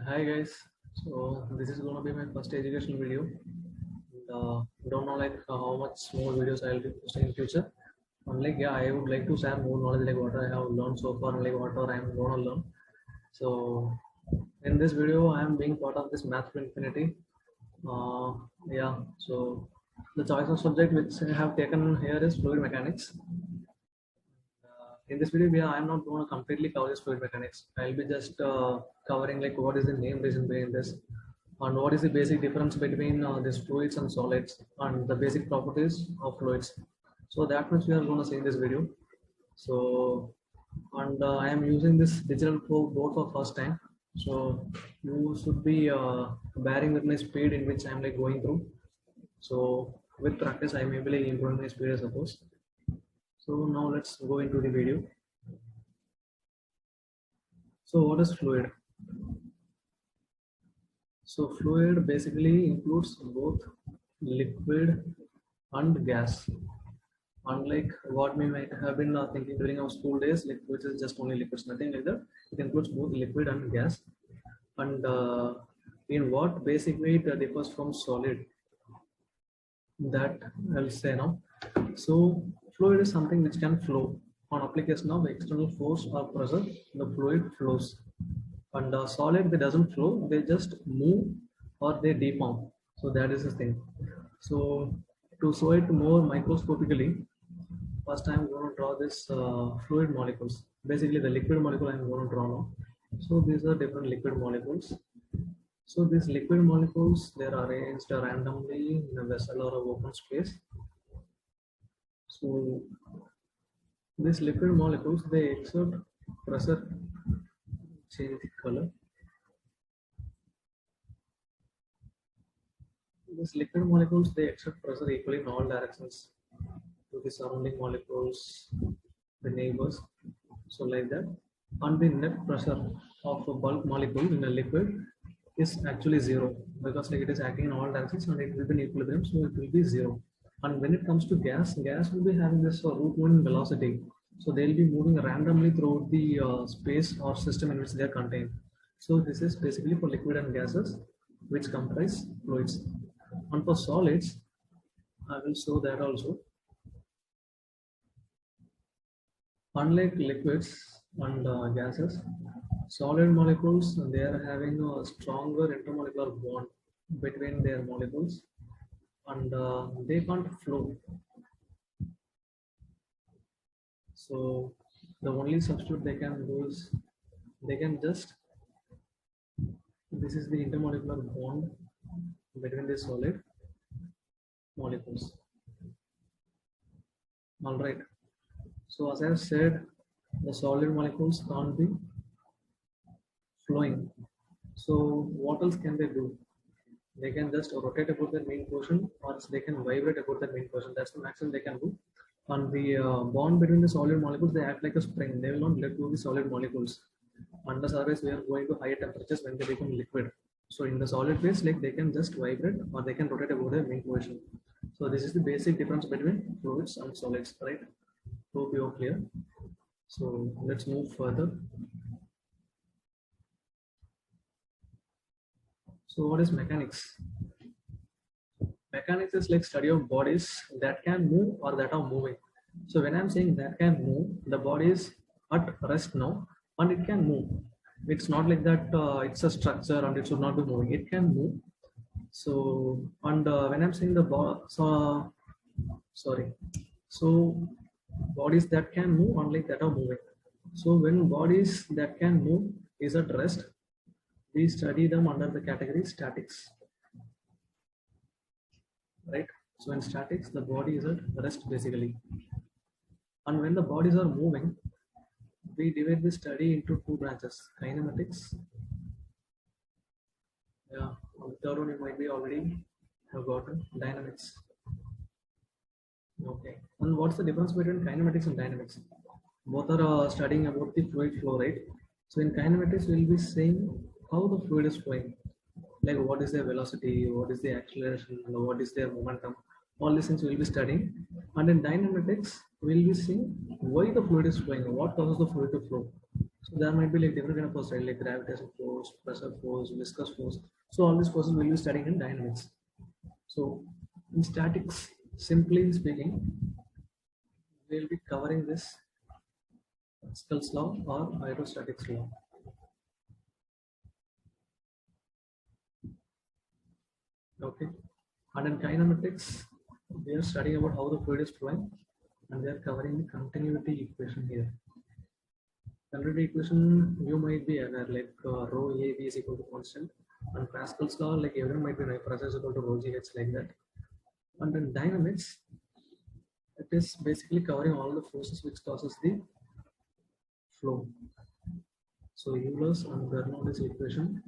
Hi guys, so this is gonna be my first educational video. Don't know like how much more videos I'll be posting in future. And like I would like to share more knowledge like what I have learned so far, and like what I am gonna learn. So in this video, I am being part of this Math to Infinity. Uh, yeah, so the choice of subject which I have taken here is fluid mechanics. In this video, I am not going to completely cover this fluid mechanics. I'll be just covering like what is the name reason behind this, and what is the basic difference between these fluids and solids, and the basic properties of fluids. So that much we are going to see in this video. So, and I am using this digital board for first time. So you should be bearing with my speed in which I am like going through. So with practice, I may be improving my speed, I suppose. So now let's go into the video. So what is fluid? So fluid basically includes both liquid and gas. Unlike what we might have been thinking during our school days, like which is just only liquids, nothing like that. It includes both liquid and gas. And in what basic way it differs from solid, that I'll say now. So fluid is something which can flow. On application of external force or pressure, the fluid flows. And solid, they doesn't flow, they just move or they deform. So that is the thing. So to show it more microscopically, first I'm going to draw this fluid molecules. Basically the liquid molecule I'm going to draw now. So these are different liquid molecules. So these liquid molecules, they are arranged randomly in a vessel or a open space. So these liquid molecules, they exert pressure. Change the color. These liquid molecules, they exert pressure equally in all directions to the surrounding molecules, the neighbors, so like that. And the net pressure of a bulk molecule in a liquid is actually zero, because like it is acting in all directions and it will be in equilibrium, so it will be zero. And when it comes to gas, gas will be having this root moving velocity, so they'll be moving randomly throughout the space or system in which they are contained. So this is basically for liquid and gases, which comprise fluids. And for solids, I will show that also. Unlike liquids and gases, solid molecules, they are having a stronger intermolecular bond between their molecules, and they can't flow. So the only substitute they can do is they can just, this is the intermolecular bond between the solid molecules. All right. So as I have said, the solid molecules can't be flowing. So what else can they do? They can just rotate about their main portion, or they can vibrate about their main portion. That's the maximum they can do. And the bond between the solid molecules, they act like a spring. They will not let go of the solid molecules. Under surface, we are going to higher temperatures when they become liquid. So in the solid phase, like they can just vibrate or they can rotate about their main portion. So this is the basic difference between fluids and solids, right? Hope you are clear. So let's move further. So what is mechanics? Mechanics is like study of bodies that can move or that are moving. So when I'm saying that can move, the body is at rest now and it can move. It's not like that it's a structure and it should not be moving. It can move. So and when I'm saying the so bodies that can move unlike that are moving. So when bodies that can move is at rest, we study them under the category statics. Right? So in statics, the body is at rest basically. And when the bodies are moving, we divide the study into two branches: kinematics. Yeah, the third one you might be already have gotten, dynamics. Okay. And what's the difference between kinematics and dynamics? Both are studying about the fluid flow, right? So in kinematics, we'll be saying how the fluid is flowing, like what is their velocity, what is the acceleration, what is their momentum. All these things we'll be studying. And in dynamics, we'll be seeing why the fluid is flowing, what causes the fluid to flow. So there might be like different kind of force, right? Like gravitational force, pressure force, viscous force. So all these forces we'll be studying in dynamics. So in statics, simply speaking, we'll be covering this Pascal's law or hydrostatics law. Okay. And in kinematics, we are studying about how the fluid is flowing, and we are covering the continuity equation here. Continuity equation, you might be aware, like rho A B is equal to constant, and Pascal's law, like everyone might be like pressure is equal to rho G H, like that. And in dynamics, it is basically covering all the forces which causes the flow. So Euler's and Bernoulli's equation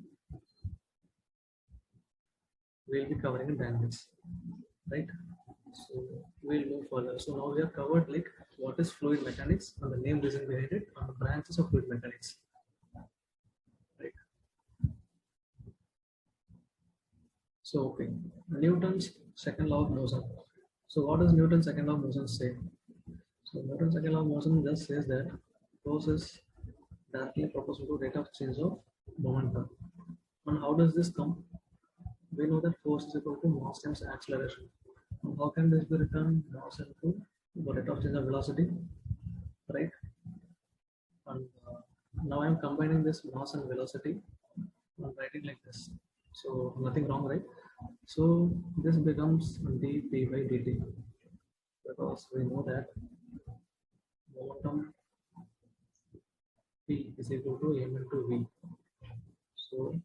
we'll be covering in dynamics, right? So we'll move further. So now we have covered like what is fluid mechanics and the main reason behind it and the branches of fluid mechanics, right? So okay, Newton's second law of motion. So what does Newton's second law of motion say? So Newton's second law of motion just says that force is directly proportional to rate of change of momentum. And how does this come? We know that force is equal to mass times acceleration. And how can this be written? Mass into the rate of change of velocity, right? And now I'm combining this mass and velocity. I'm writing like this. So nothing wrong, right? So this becomes dp by dt because we know that momentum p is equal to m into v. So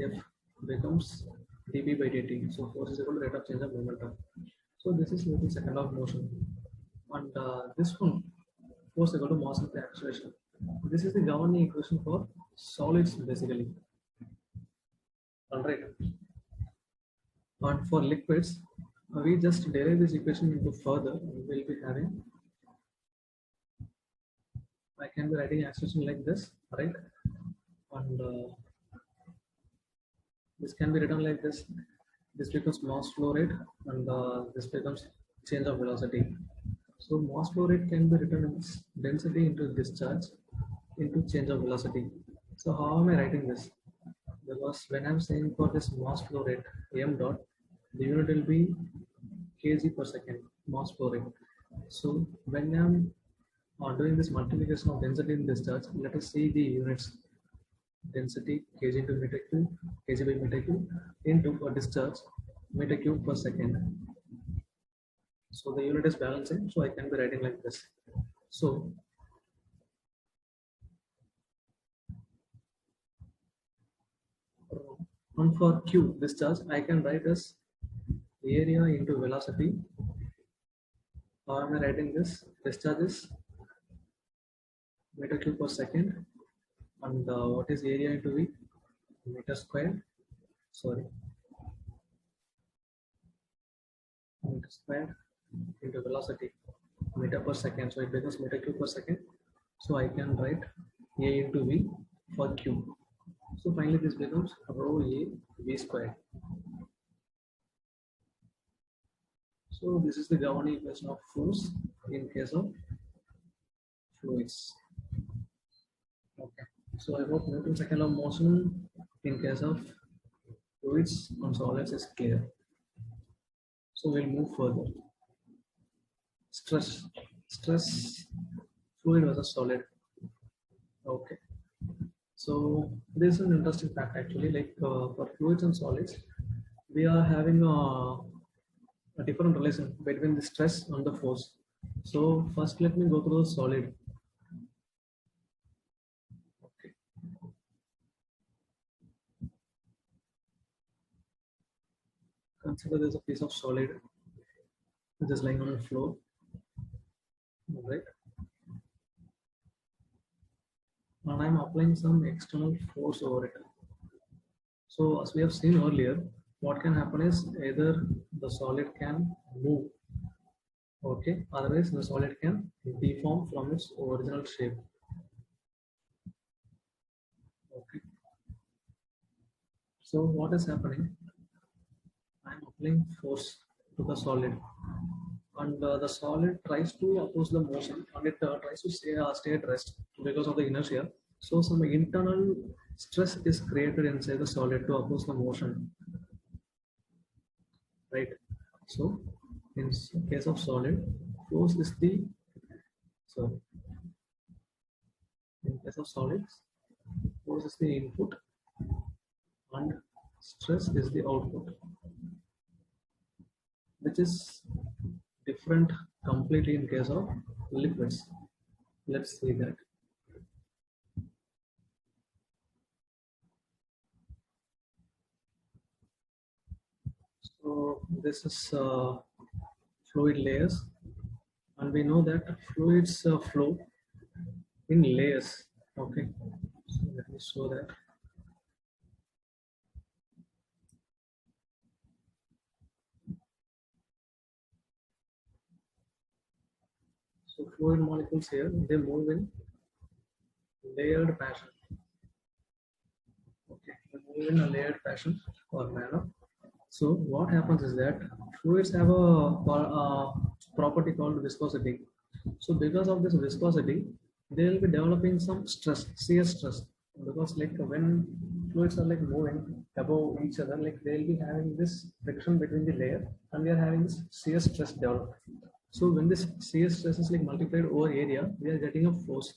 F becomes dp by dt. So force is equal to rate of change of momentum. So this is Newton's second law of motion, and this one force equal to mass into acceleration. This is the governing equation for solids basically. All right. And for liquids, we just derive this equation into further. We will be having. I can be writing acceleration like this, right? And this can be written like this. This becomes mass flow rate, and this becomes change of velocity. So mass flow rate can be written as density into discharge into change of velocity. So how am I writing this? Because when I'm saying for this mass flow rate m dot, the unit will be kg per second mass flow rate. So when I'm doing this multiplication of density in discharge, let us see the units density kg into meter cube, kg by meter cube into for discharge meter cube per second. So the unit is balancing, so I can be writing like this. So and for q discharge, I can write as area into velocity. How am I writing this? Discharge is meter cube per second, and what is area into v? Meter square. Sorry, meter square into velocity meter per second. So it becomes meter cube per second. So I can write a into v for q. So finally this becomes rho a v squared. So this is the governing equation of force in case of fluids. Okay. So I hope Newton's second law of motion in case of fluids and solids is clear. So we'll move further. Stress, fluid versus solid. Okay. So this is an interesting fact actually. Like for fluids and solids, we are having a different relation between the stress and the force. So first, let me go through the solid. Okay. Consider there's a piece of solid which is lying on the floor. All right. And I'm applying some external force over it. So as we have seen earlier, what can happen is either the solid can move, okay, otherwise the solid can deform from its original shape. Okay. So what is happening? I'm applying force to the solid, and the solid tries to oppose the motion, and it tries to stay at rest because of the inertia. So some internal stress is created inside the solid to oppose the motion, right? So in case of solid, force is the, so in case of solids, force is the input and stress is the output, which is different completely in case of liquids. Let's see that. So this is fluid layers, and we know that fluids flow in layers. Okay, so let me show that. So fluid molecules here, they move in layered fashion. Okay, they move in a layered fashion or manner. So what happens is that fluids have a property called viscosity. So because of this viscosity, they will be developing some stress, shear stress. Because like when fluids are like moving above each other, like they will be having this friction between the layer, and we are having this shear stress developed. So when this shear stress is like multiplied over area, we are getting a force.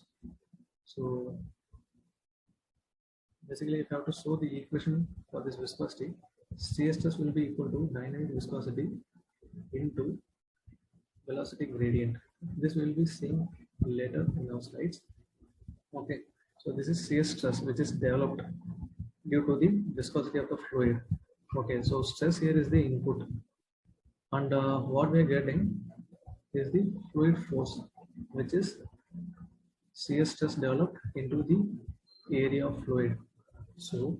So basically, if I have to show the equation for this viscosity, shear stress will be equal to dynamic viscosity into velocity gradient. This will be seen later in our slides. Okay, so this is shear stress which is developed due to the viscosity of the fluid. Okay, so stress here is the input, and what we are getting is the fluid force, which is shear stress developed into the area of fluid. So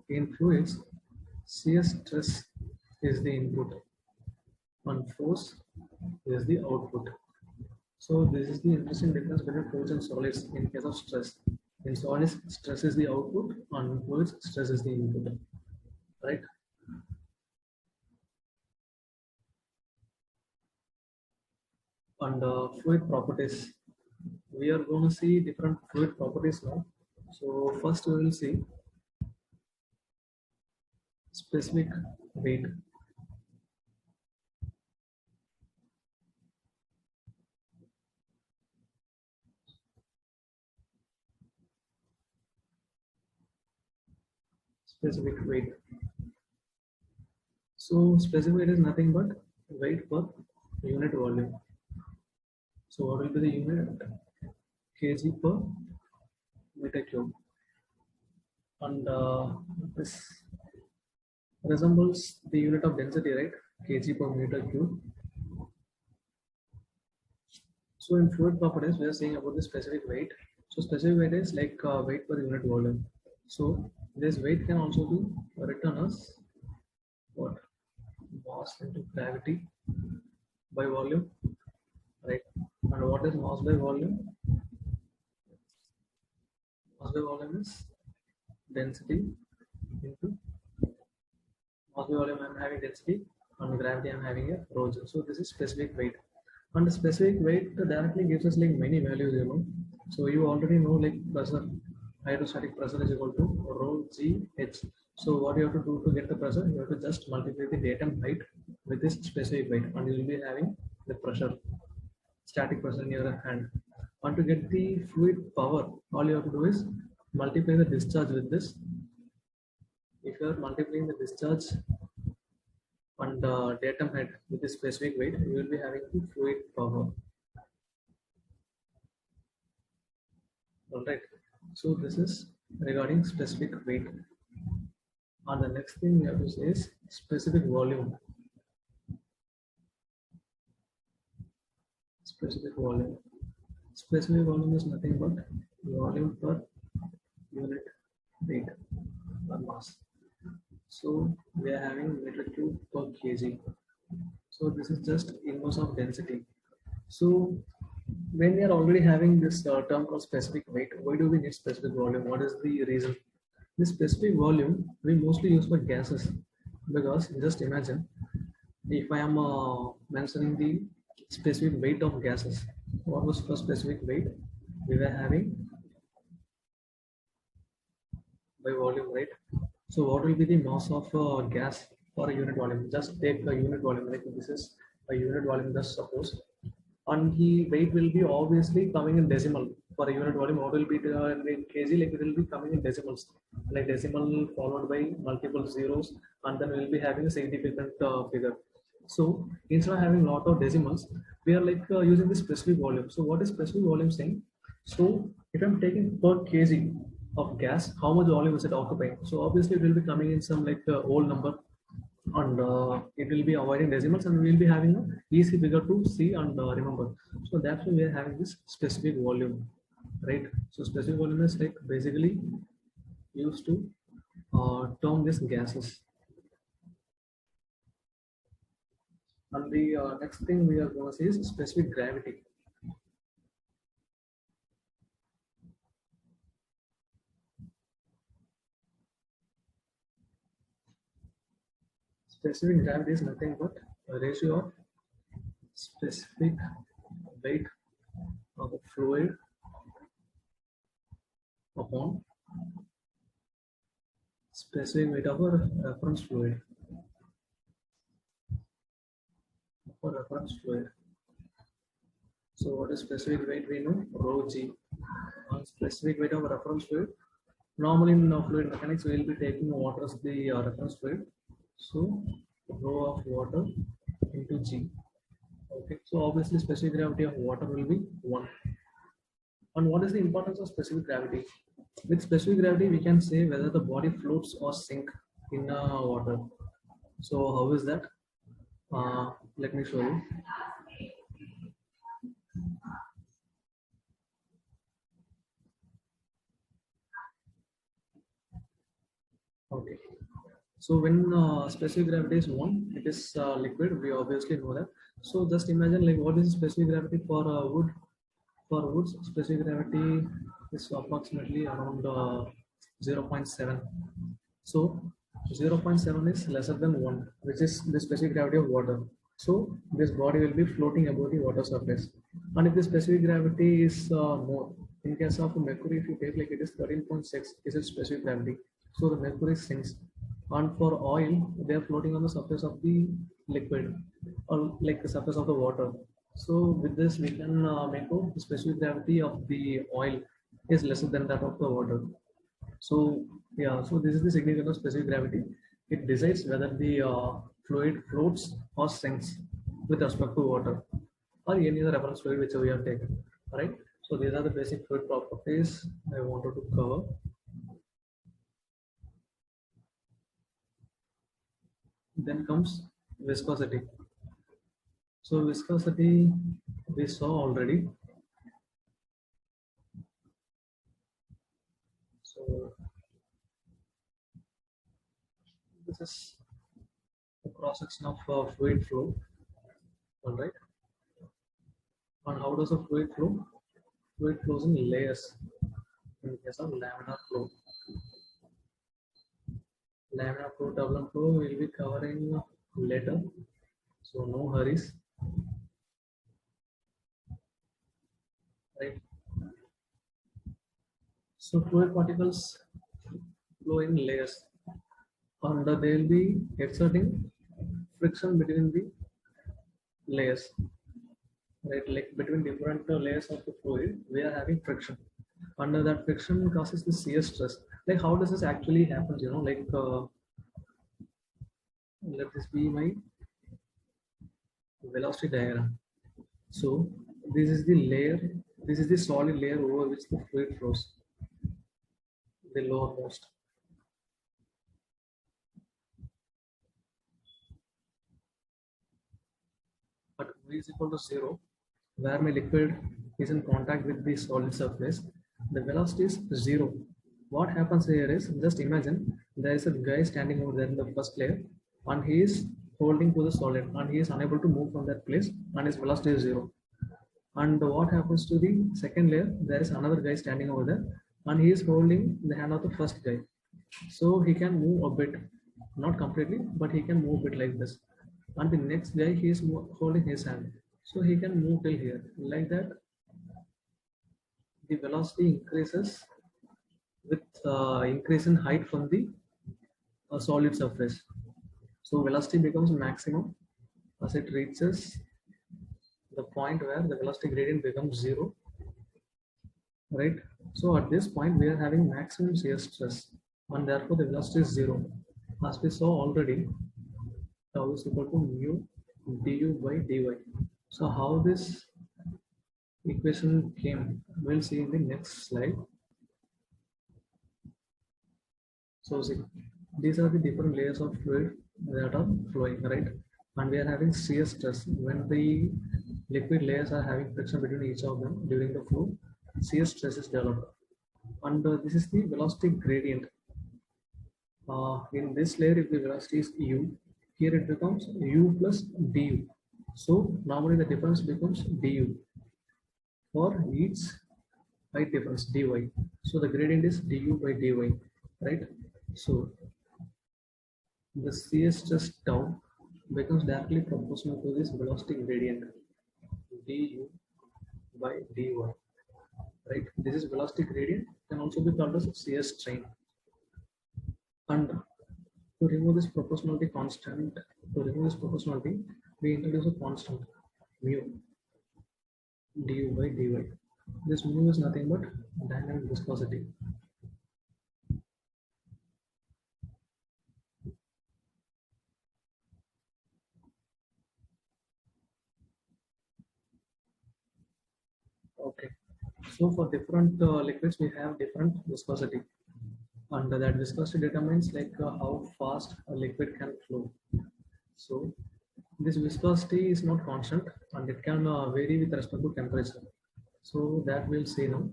in fluids, shear stress is the input and force is the output. So this is the interesting difference between fluids and solids in case of stress. In solids, stress is the output, and fluids, stress is the input. Right? And fluid properties. We are going to see different fluid properties now. So first we will see specific weight. Specific weight. So specific weight is nothing but weight per unit volume. So what will be the unit? Kg per meter cube. And this resembles the unit of density, right? Kg per meter cube. So in fluid properties, we are saying about the specific weight. So specific weight is like weight per unit volume. So this weight can also be written as what? Mass into gravity by volume, right? And what is mass by volume? Mass by volume is density into mass by volume. I'm having density, and gravity I'm having a rho. So this is specific weight. And the specific weight directly gives us like many values, you know. So you already know like pressure, hydrostatic pressure is equal to rho g h. So what you have to do to get the pressure, you have to just multiply the datum height with this specific weight, and you will be having the pressure, static pressure in your hand. And to get the fluid power, all you have to do is multiply the discharge with this. If you are multiplying the discharge and datum height with this specific weight, you will be having the fluid power. All right. So this is regarding specific weight. And the next thing we have to say is specific volume. Specific volume. Specific volume is nothing but volume per unit weight or mass. So we are having meter cube per kg. So this is just inverse of density. So when we are already having this term called specific weight, why do we need specific volume? What is the reason? This specific volume we mostly use for gases, because just imagine if I am mentioning the specific weight of gases. What was for specific weight? We were having by volume, right? So what will be the mass of gas for a unit volume? Just take a unit volume, like this is a unit volume, just suppose, and the weight will be obviously coming in decimal. For a unit volume, what will be in kg, like it will be coming in decimals, like decimal followed by multiple zeros, and then we'll be having a significant figure. So instead of having a lot of decimals, we are like using the specific volume. So what is specific volume saying? So if I'm taking per kg of gas, how much volume is it occupying? So obviously it will be coming in some like whole number, and it will be avoiding decimals, and we will be having an easy figure to see and remember. So that's why we are having this specific volume, right? So specific volume is like basically used to term these gases. And the next thing we are going to see is specific gravity. Specific gravity is nothing but a ratio of specific weight of a fluid upon specific weight of a reference fluid. So what is specific weight? We know rho g. Specific weight of a reference fluid. Normally in fluid mechanics, we will be taking water as the reference fluid. So rho of water into g. Okay. So obviously specific gravity of water will be 1. And what is the importance of specific gravity? With specific gravity, we can say whether the body floats or sink in water. So how is that? Let me show you. Okay. So when specific gravity is 1, it is liquid. We obviously know that. So just imagine like what is specific gravity for wood? For woods, specific gravity is approximately around 0.7. So 0.7 is lesser than 1, which is the specific gravity of water. So this body will be floating above the water surface. And if the specific gravity is more, in case of mercury, if you take like it is 13.6, is its specific gravity. So the mercury sinks. And for oil, they are floating on the surface of the liquid, or like the surface of the water. So with this, we can make out the specific gravity of the oil is lesser than that of the water. So yeah, so this is the significance of specific gravity. It decides whether the fluid floats or sinks with respect to water or any other reference fluid which we have taken. All right. So these are the basic fluid properties I wanted to cover. Then comes viscosity. So viscosity we saw already. So this is the cross section of fluid flow. All right. And how does a fluid flow? Fluid flows in layers. In case of laminar flow. Laminar flow, turbulent flow will be covering later. So no hurries. Right. So fluid particles flow in layers, and they will be exerting friction between the layers. Right, like between different layers of the fluid, we are having friction. Under that friction causes the shear stress. Like how does this actually happen? You know, like let this be my velocity diagram. So this is the layer. This is the solid layer over which the fluid flows. The lowermost. At V is equal to 0, where my liquid is in contact with the solid surface, the velocity is 0. What happens here is, just imagine there is a guy standing over there in the first layer, and he is holding to the solid, and he is unable to move from that place, and his velocity is 0. And what happens to the second layer? There is another guy standing over there, and he is holding the hand of the first guy. So he can move a bit, not completely, but he can move a bit like this. And the next guy, he is holding his hand, so he can move till here. Like that, the velocity increases with increase in height from the solid surface. So velocity becomes maximum as it reaches the point where the velocity gradient becomes zero, right? So at this point we are having maximum shear stress, and therefore the velocity is zero. As we saw already, tau is equal to mu du by dy. So how this equation came, we'll see in the next slide. So see, these are the different layers of fluid that are flowing, right? And we are having shear stress. When the liquid layers are having friction between each of them during the flow, shear stress is developed. And this is the velocity gradient. In this layer, if the velocity is u, here it becomes u plus du. So normally the difference becomes du for each height difference dy. So the gradient is du by dy, right? So the shear stress tau becomes directly proportional to this velocity gradient du by dy, right? This is velocity gradient, can also be called as shear strain. And to remove this proportionality constant, we introduce a constant mu du by dy. This mu is nothing but dynamic viscosity. Okay, so for different liquids we have different viscosity, and that viscosity determines like how fast a liquid can flow. So this viscosity is not constant, and it can vary with respect to temperature. So that we'll see now.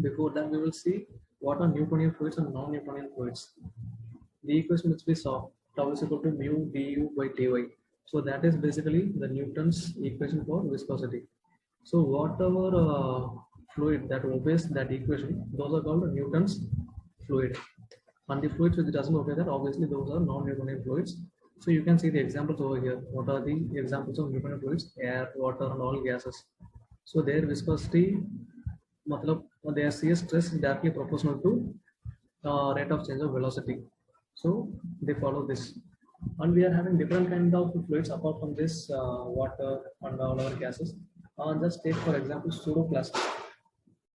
Before that, we will see what are Newtonian fluids and non-Newtonian fluids. The equation which we saw, tau is equal to mu du by dy. So that is basically the Newton's equation for viscosity. So whatever fluid that obeys that equation, those are called Newton's fluid. And the fluids which doesn't obey that, obviously those are non-Newtonian fluids. So you can see the examples over here. What are the examples of Newtonian fluids? Air, water, and all gases. So their viscosity, their shear stress is directly proportional to rate of change of velocity. So they follow this. And we are having different kind of fluids apart from this water and all our gases. Just take for example pseudoplastic.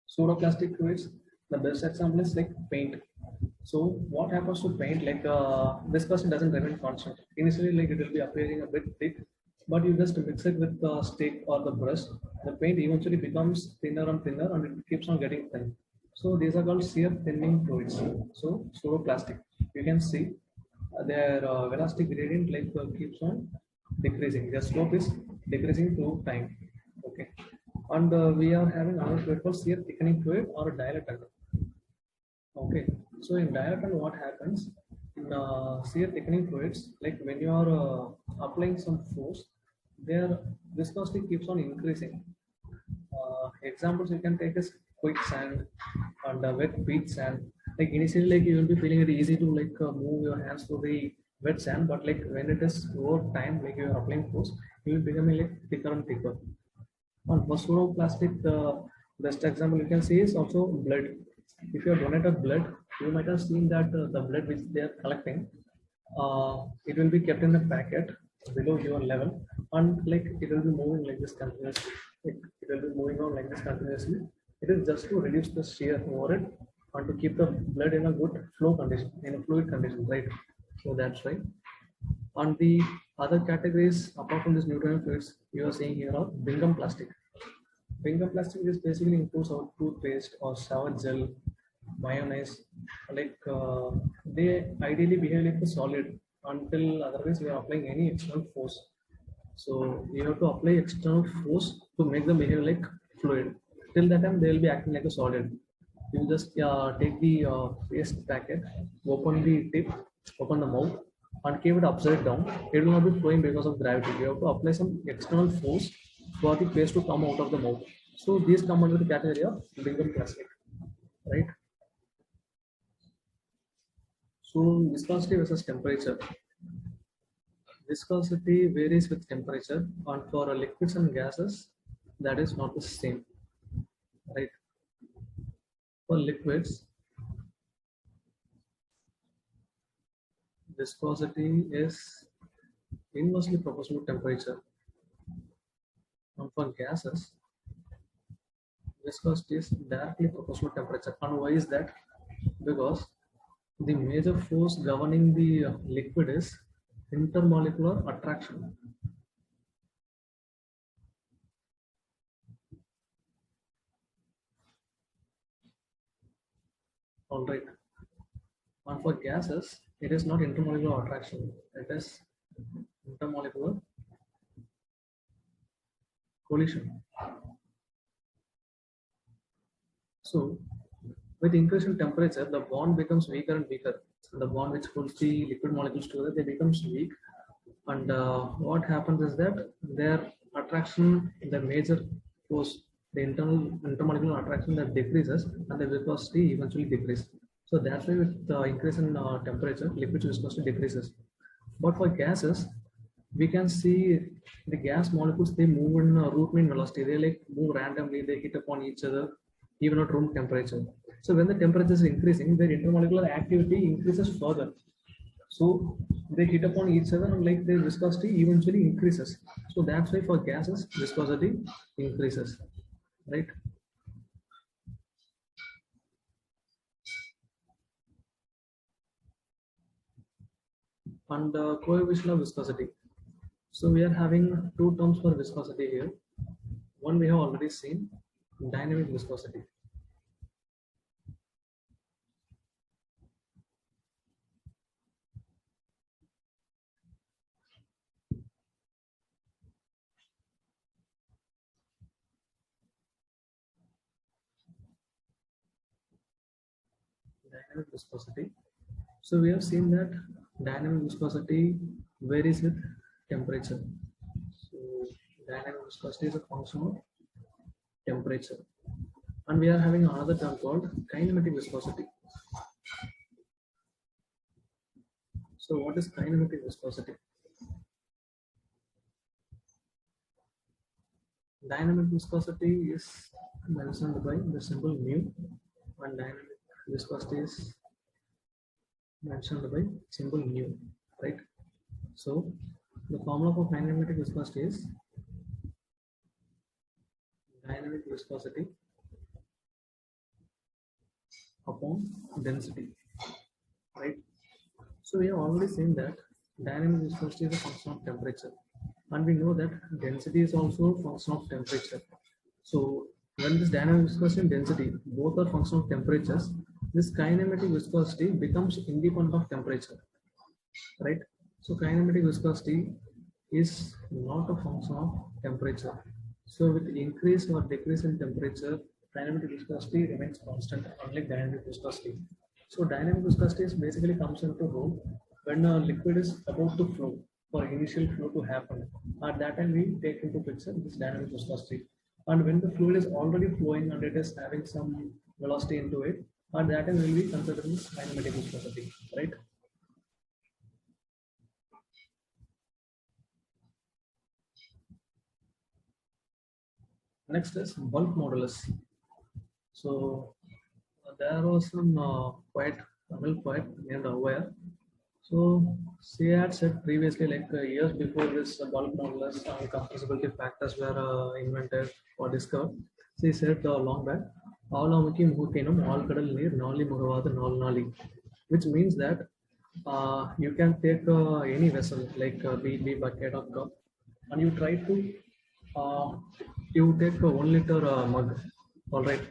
Pseudoplastic fluids, the best example is like paint. So what happens to paint, like viscosity doesn't remain constant. Initially like it will be appearing a bit thick, but you just mix it with the stick or the brush, the paint eventually becomes thinner and it keeps on getting thin. So these are called shear thinning fluids. So pseudoplastic, you can see their velocity gradient like keeps on decreasing. Their slope is decreasing through time. Okay, and we are having another fluid called shear thickening fluid or dilatant. Okay, so in dilatant, what happens in shear thickening fluids, like when you are applying some force, their viscosity keeps on increasing. Examples you can take is quicksand and wet beach sand. Like initially, like you will be feeling it easy to like move your hands to the wet sand, but like when it is over time, like you are applying force, you will become like thicker and thicker. And for pseudoplastic, the best example you can see is also blood. If you have donated blood, you might have seen that the blood which they are collecting, it will be kept in a packet below your level, and like it will be moving like this continuously. It will be moving on like this continuously. It is just to reduce the shear over it and to keep the blood in a good flow condition, in a fluid condition, right? So that's right. On the other categories, apart from this Newtonian fluids, you are seeing here are Bingham plastic. Bingham plastic is basically includes our toothpaste or shower gel, mayonnaise. Like they ideally behave like a solid until otherwise we are applying any external force. So you have to apply external force to make them behave like fluid. Till that time they will be acting like a solid. You just take the paste packet, open the tip, open the mouth, and keep it upside down. It will not be flowing because of gravity. You have to apply some external force for the paste to come out of the mouth. So these come under the category of Bingham plastic, right? So viscosity versus temperature. Viscosity varies with temperature, and for liquids and gases, that is not the same. For liquids, viscosity is inversely proportional to temperature. And for gases, viscosity is directly proportional to temperature. And why is that? Because the major force governing the liquid is intermolecular attraction. All right. And for gases, it is not intermolecular attraction. It is intermolecular collision. So, with increasing temperature, the bond becomes weaker and weaker. The bond which holds the liquid molecules together, they becomes weak. And what happens is that their attraction, the major force, the intermolecular attraction that decreases, and the viscosity eventually decreases. So that's why with the increase in temperature, liquid viscosity decreases. But for gases, we can see the gas molecules, they move in root mean velocity. They like move randomly, they hit upon each other even at room temperature. So when the temperature is increasing, their intermolecular activity increases further. So they hit upon each other and like their viscosity eventually increases. So that's why for gases, viscosity increases, right? And coefficient of viscosity. So we are having two terms for viscosity here. One we have already seen, dynamic viscosity. Dynamic viscosity. So we have seen that dynamic viscosity varies with temperature. So dynamic viscosity is a function of temperature. And we are having another term called kinematic viscosity. So what is kinematic viscosity? Dynamic viscosity is mentioned by the symbol mu, and dynamic viscosity is mentioned by symbol mu, right? So the formula for kinematic viscosity is dynamic viscosity upon density, right? So we have already seen that dynamic viscosity is a function of temperature, and we know that density is also a function of temperature. So when this dynamic viscosity and density both are function of temperatures, this kinematic viscosity becomes independent of temperature, right? So kinematic viscosity is not a function of temperature. So with increase or decrease in temperature, dynamic viscosity remains constant, unlike dynamic viscosity. So dynamic viscosity is basically comes into role when a liquid is about to flow, for initial flow to happen. At that time, we take into picture this dynamic viscosity. And when the fluid is already flowing and it is having some velocity into it, at that time, we will be considering kinematic viscosity, right? Next is bulk modulus. So there was some Tamil poet named Avaya. So she had said previously, like years before this bulk modulus and compressibility factors were invented or discovered. She said long back, "Avalamuki muhukinum alkadal neer nali mugavada nal nali," which means that you can take any vessel like be bucket or cup, and you try to uh, you take a 1 liter mug. All right.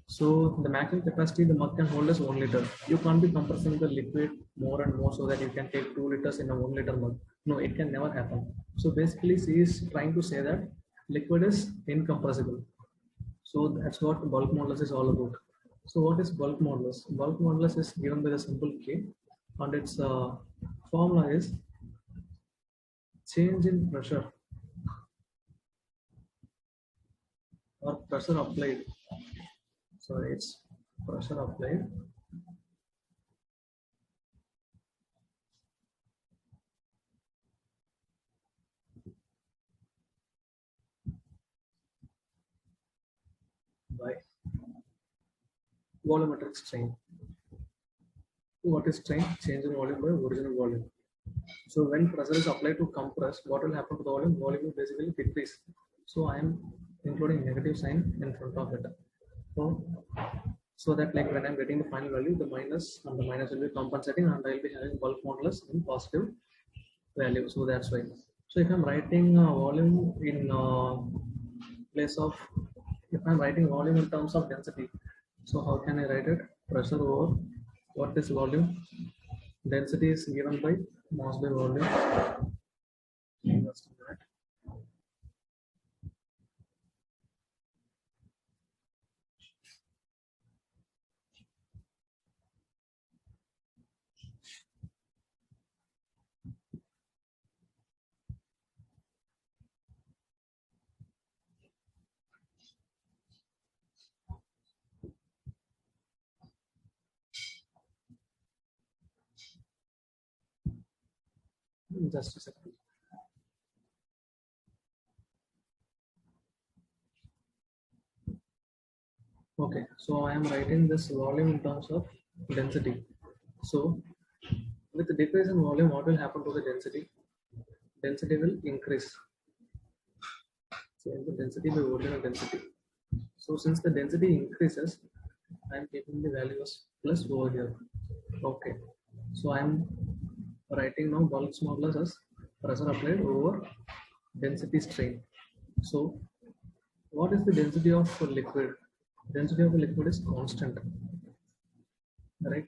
So the maximum capacity the mug can hold is 1 liter. You can't be compressing the liquid more and more so that you can take 2 liters in a 1 liter mug. No, it can never happen. So basically, she is trying to say that liquid is incompressible. So that's what bulk modulus is all about. So what is bulk modulus? Bulk modulus is given by the symbol K, and its formula is change in pressure or pressure applied. So it's pressure applied by volumetric strain. What is strain? Change in volume by original volume. So when pressure is applied to compress, what will happen to the volume? Volume will basically decrease. So I am including negative sign in front of it. So, so that like when I'm getting the final value, the minus and the minus will be compensating, and I will be having bulk modulus in positive value. So that's why. So if I'm writing volume in place of, if I'm writing volume in terms of density, so how can I write it? Pressure over what is volume? Density is given by mass by volume. Just a minute. Just a second. Okay, so I am writing this volume in terms of density. So with the decrease in volume, what will happen to the density? Density will increase. Change the density by original density. So since the density increases, I am taking the value as plus over here. Okay, so I am writing now bulk modulus as pressure applied over density strain. So what is the density of a liquid? Density of a liquid is constant, right?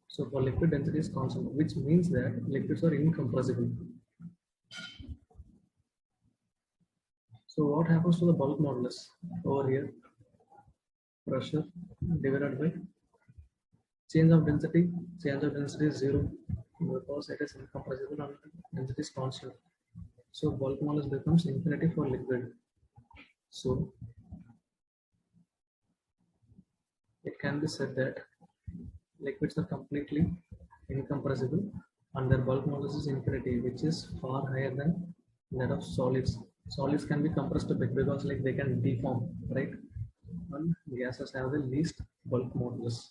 So for liquid density is constant, which means that liquids are incompressible. So what happens to the bulk modulus over here? Pressure divided by change of density. Change of density is zero because it is incompressible and density is constant. So bulk modulus becomes infinity for liquid. So it can be said that liquids are completely incompressible and their bulk modulus is infinity, which is far higher than that of solids. Solids can be compressed a bit because like they can deform, right? And gases have the least bulk modulus.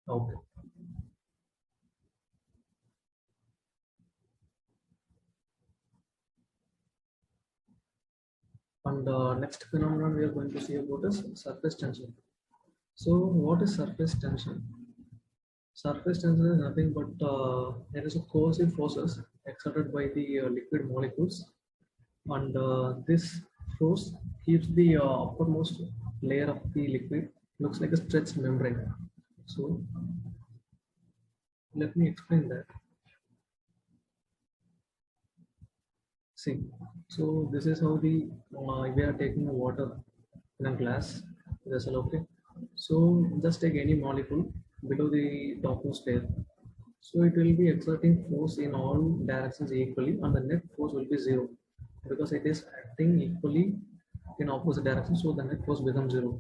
Okay. And next phenomenon we are going to see about is surface tension. So what is surface tension? Surface tension is nothing but there is a coercive forces exerted by the liquid molecules, and this force keeps the uppermost layer of the liquid looks like a stretched membrane. So let me explain that. See, so this is how the we are taking water in a glass vessel. Okay, so just take any molecule below the topmost layer. So it will be exerting force in all directions equally, and the net force will be zero because it is acting equally in opposite directions. So the net force becomes zero.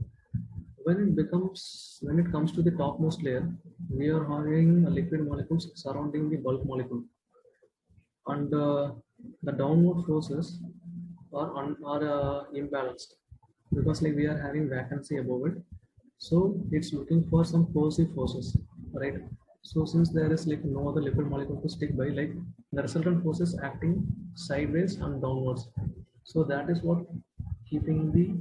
When it comes to the topmost layer, we are having liquid molecules surrounding the bulk molecule, and the downward forces are imbalanced because like we are having vacancy above it, so it's looking for some coercive forces, right? So since there is like no other liquid molecule to stick by, like the resultant forces acting sideways and downwards, so that is what keeping the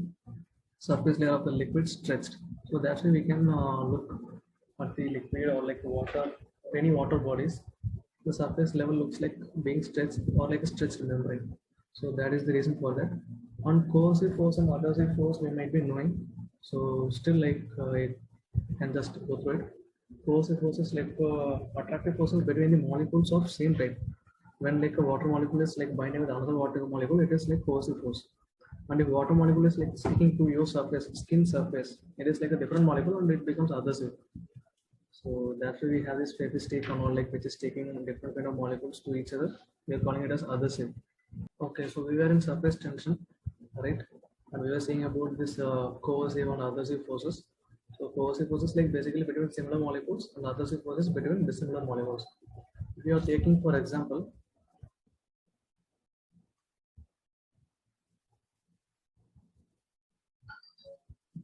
surface layer of the liquid stretched. So that's why we can look at the liquid or like water, any water bodies, the surface level looks like being stretched or like a stretched membrane. So that is the reason for that. On coercive force and adhesive force we might be knowing. So still like I can just go through it. Coercive forces like attractive forces between the molecules of same type. When like a water molecule is like binding with another water molecule, it is like coercive force. And if water molecule is like sticking to your surface, skin surface, it is like a different molecule and it becomes adhesive. So that's why we have this fabric on all like which is taking different kind of molecules to each other. We are calling it as adhesive. Okay, so we were in surface tension, right? And we were saying about this coercive and adhesive forces. So coercive forces like basically between similar molecules and adhesive forces between dissimilar molecules. If you are taking for example,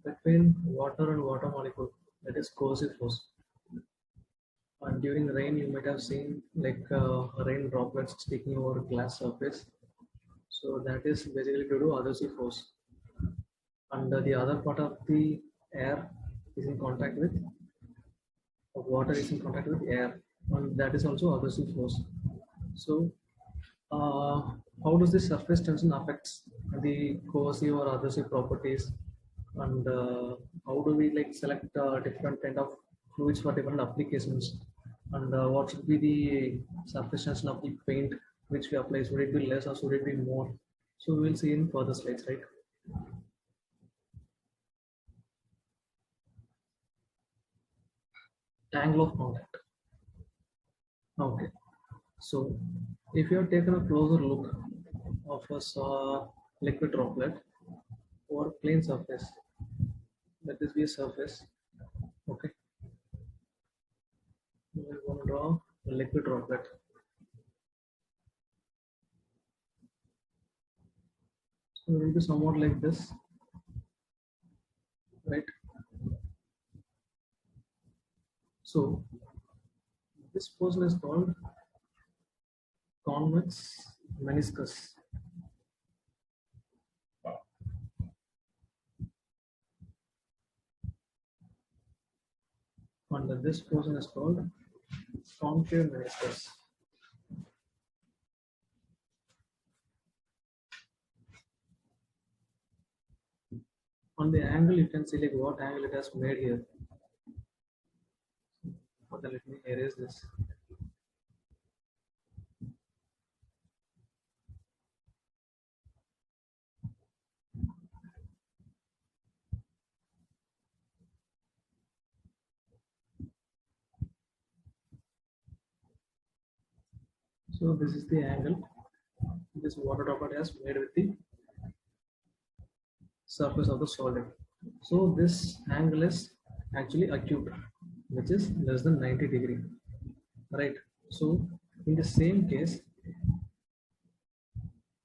between water and water molecule. that is coercive force. And during rain, you might have seen like rain droplets sticking over glass surface. So that is basically due to adhesive force. And the other part of the air is in contact with water is in contact with air, and that is also adhesive force. So, uh, how does this surface tension affects the coercive or adhesive properties, and how do we like select different kind of fluids for different applications, and what should be the surface tension of the paint which we apply? Should it be less or should it be more? So we'll see in further slides, right? Angle of contact. Okay. So, if you have taken a closer look of a liquid droplet or plane surface, let this be a surface. Okay, we are going to draw a liquid droplet. So, it will be somewhat like this, right? So, this portion is called convex meniscus. And this portion is called concave meniscus. On the angle, you can see like what angle it has made here. Okay, let me erase this. So this is the angle this water droplet has made with the surface of the solid. So this angle is actually acute, which is less than 90 degree, right? So in the same case,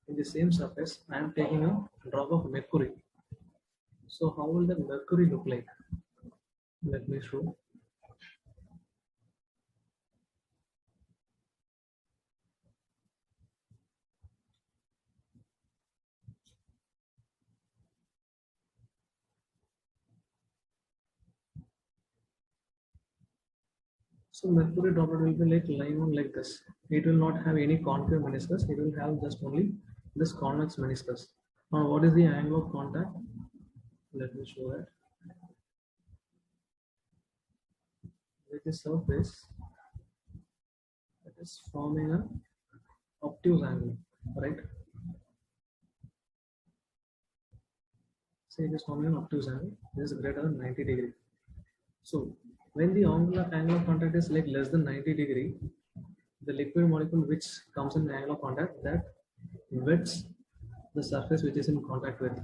in the same surface, I am taking a drop of mercury. So how will the mercury look like? Let me show. So mercury droplet will be like lying on like this. It will not have any concave meniscus. It will have just only this convex meniscus. Now, what is the angle of contact? Let me show that. With the surface, it is forming a obtuse angle, right? Say it is forming an obtuse angle. This is greater than 90 degree. So when the angle of contact is like less than 90 degree, the liquid molecule which comes in the angle of contact that wets the surface which is in contact with.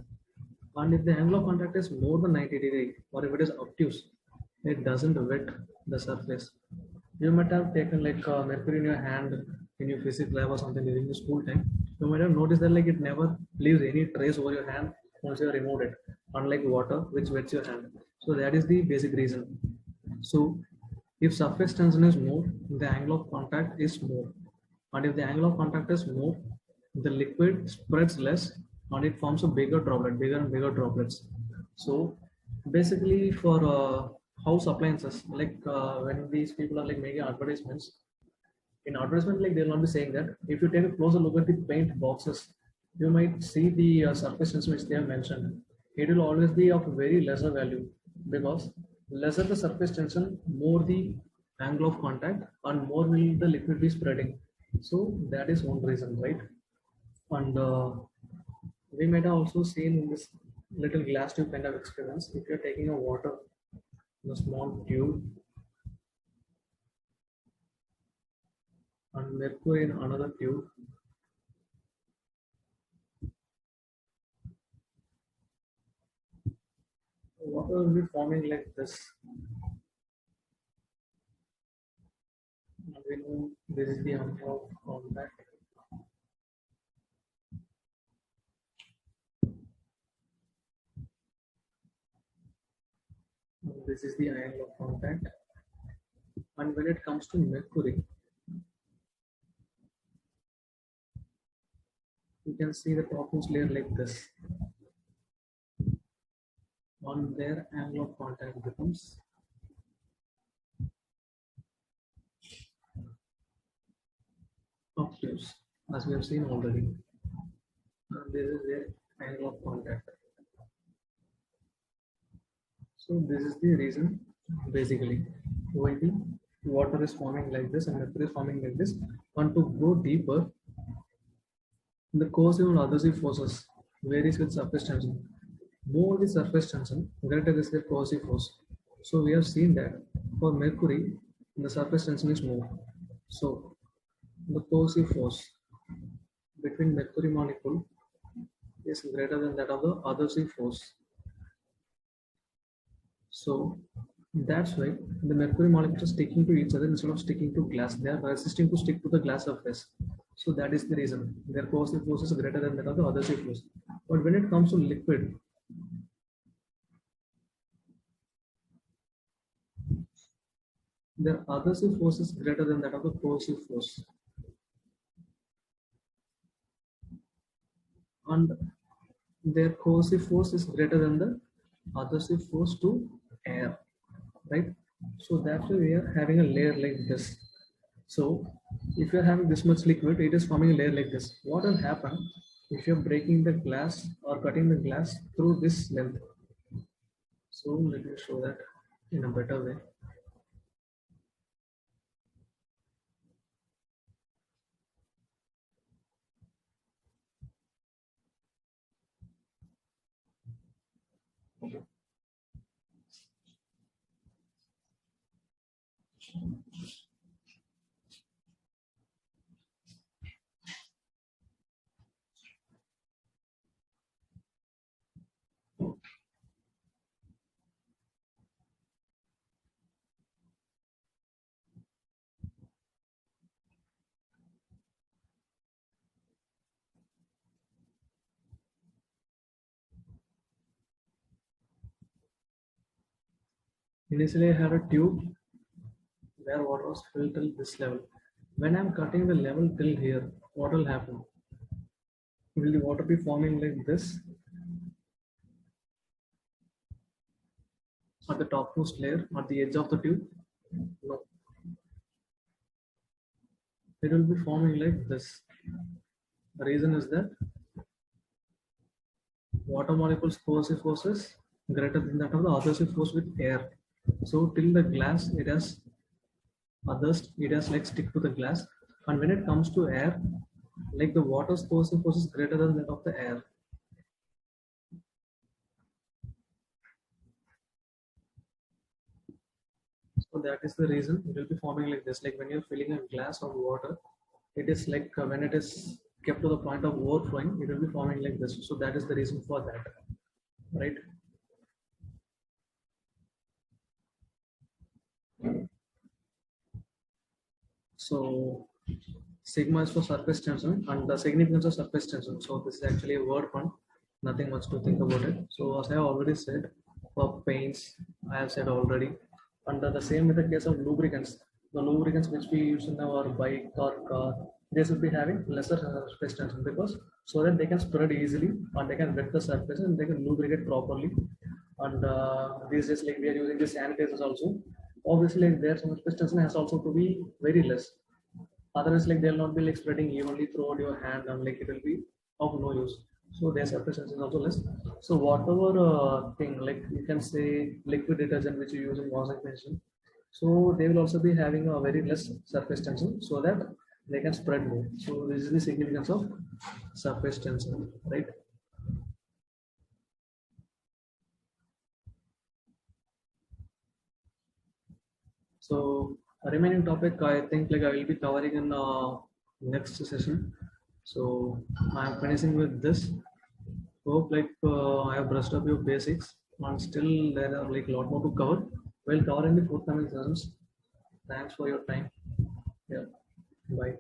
And if the angle of contact is more than 90 degree or if it is obtuse, it doesn't wet the surface. You might have taken like mercury in your hand in your physics lab or something during the school time. You might have noticed that like it never leaves any trace over your hand once you remove it, unlike water which wets your hand. So that is the basic reason. So if surface tension is more, the angle of contact is more. And if the angle of contact is more, the liquid spreads less and it forms a bigger droplet, bigger and bigger droplets. So basically for house appliances, like when these people are like making advertisements, in advertisement like they'll not be saying that. If you take a closer look at the paint boxes, you might see the surface tension which they have mentioned. It will always be of very lesser value because lesser the surface tension, more the angle of contact and more will the liquid be spreading. So that is one reason, right? And we might have also seen in this little glass tube kind of experiments, if you're taking a water in a small tube and mercury in another tube, water will be forming like this. And we know this is the angle of contact. This is the angle of contact. And when it comes to mercury, you can see the topmost layer like this. On their angle of contact becomes obtuse, as we have seen already. And this is their angle of contact. So this is the reason basically why the water is forming like this and mercury is forming like this. And to go deeper, the coercive and adhesive forces varies with surface tension. More the surface tension, greater is the coercive force. So we have seen that for mercury, the surface tension is more. So the coercive force between mercury molecule is greater than that of the adhesive force. So that's why the mercury molecules are sticking to each other instead of sticking to glass. They are resisting to stick to the glass surface. So that is the reason their coercive force is greater than that of the adhesive force. But when it comes to liquid, their adhesive force is greater than that of the coercive force. And their coercive force is greater than the adhesive force to air, right? So that's why we are having a layer like this. So if you're having this much liquid, it is forming a layer like this. What will happen if you're breaking the glass or cutting the glass through this length? So let me show that in a better way. Initially, I had a tube where water was filled till this level. When I'm cutting the level till here, what will happen? Will the water be forming like this at the topmost layer at the edge of the tube? No, it will be forming like this. The reason is that water molecules coercive forces greater than that of the adhesive force with air. So till the glass, it has like stick to the glass, and when it comes to air, like the water's coercive force is greater than that of the air. So that is the reason it will be forming like this. Like when you're filling a glass of water, it is like when it is kept to the point of overflowing, it will be forming like this. So that is the reason for that, right? So sigma is for surface tension and the significance of surface tension. So this is actually a word fund, nothing much to think about it. So as I have already said, for paints, I have said already. Under the same with the case of lubricants, the lubricants which we use in our bike or car, they should be having lesser surface tension because so that they can spread easily and they can wet the surface and they can lubricate properly. And these days, like we are using the sanitizers also, obviously their surface tension has also to be very less. Otherwise, like they'll not be like spreading evenly throughout your hand and like it will be of no use. So their surface tension is also less. So whatever thing like you can say liquid detergent which you use in washing machine, so they will also be having a very less surface tension so that they can spread more. So this is the significance of surface tension, right? So remaining topic, I think like I will be covering in next session. So I am finishing with this. Hope like I have brushed up your basics, and still there are like a lot more to cover. We'll cover in the forthcoming sessions. Thanks for your time. Yeah, bye.